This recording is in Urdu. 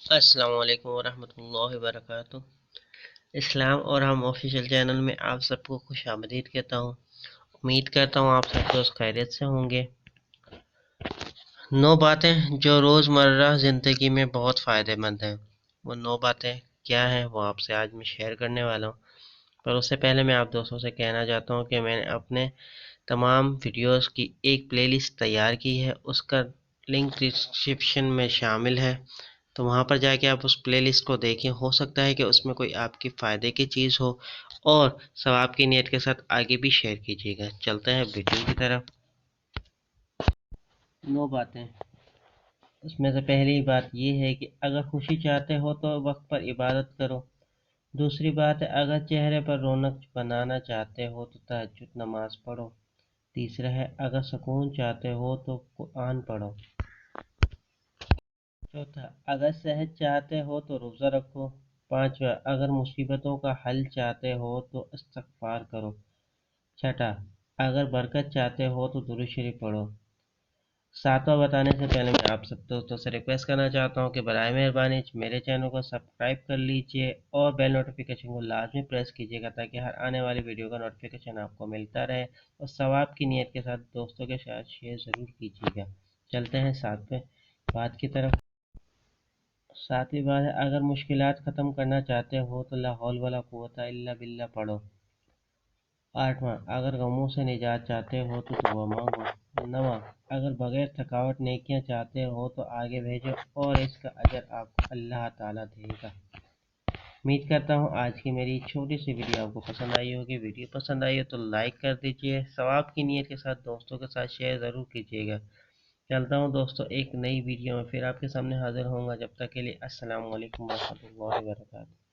السلام علیکم ورحمۃ اللہ وبرکاتہ۔ اسلام اور ہم آفیشیل چینل میں آپ سب کو خوش آمدید کہتا ہوں۔ امید کرتا ہوں آپ سب دوست خیریت سے ہوں گے۔ 9 باتیں جو روزمرہ زندگی میں بہت فائدہ مند ہیں، وہ 9 باتیں کیا ہیں وہ آپ سے آج میں شیئر کرنے والا ہوں۔ پر اس سے پہلے میں آپ دوستوں سے کہنا چاہتا ہوں کہ میں نے اپنے تمام ویڈیوز کی ایک پلے لسٹ تیار کی ہے، اس کا لنک ڈسکرپشن میں شامل ہے، تو وہاں پر جا کے آپ اس پلے لسٹ کو دیکھیں۔ ہو سکتا ہے کہ اس میں کوئی آپ کی فائدے کی چیز ہو اور ثواب کی نیت کے ساتھ آگے بھی شیئر کیجیے گا۔ چلتے ہیں ویڈیو کی طرف۔ 9 باتیں، اس میں سے پہلی بات یہ ہے کہ اگر خوشی چاہتے ہو تو وقت پر عبادت کرو۔ دوسری بات ہے اگر چہرے پر رونق بنانا چاہتے ہو تو تہجد نماز پڑھو۔ تیسرا ہے اگر سکون چاہتے ہو تو قرآن پڑھو۔ چوتھا، اگر صحت چاہتے ہو تو روزہ رکھو۔ پانچواں، اگر مصیبتوں کا حل چاہتے ہو تو استغفار کرو۔ چھٹا، اگر برکت چاہتے ہو تو درود شریف پڑھو۔ ساتواں بتانے سے پہلے میں آپ سب دوستوں سے ریکویسٹ کرنا چاہتا ہوں کہ برائے مہربانی میرے چینل کو سبسکرائب کر لیجئے اور بیل نوٹیفیکیشن کو لازمی پریس کیجیے گا تاکہ ہر آنے والی ویڈیو کا نوٹیفیکیشن آپ کو ملتا رہے، اور ثواب کی نیت کے ساتھ دوستوں کے ساتھ شیئر ضرور کیجیے گا۔ چلتے ہیں ساتویں بات کی طرف۔ ساتویں بات ہے اگر مشکلات ختم کرنا چاہتے ہو تو لا حول ولا قوت الا باللہ پڑھو۔ آٹھواں، اگر غموں سے نجات چاہتے ہو تو دعا مانگو۔ نواں، اگر بغیر تھکاوٹ نیکیاں چاہتے ہو تو آگے بھیجو اور اس کا اجر آپ کو اللہ تعالیٰ دے گا۔ امید کرتا ہوں آج کی میری چھوٹی سی ویڈیو آپ کو پسند آئی ہوگی۔ ویڈیو پسند آئی ہو تو لائک کر دیجئے، ثواب کی نیت کے ساتھ دوستوں کے ساتھ شیئر ضرور کیجیے گا۔ چلتا ہوں دوستوں، ایک نئی ویڈیو میں پھر آپ کے سامنے حاضر ہوں گا۔ جب تک کے لیے السلام علیکم ورحمۃ اللہ وبرکاتہ۔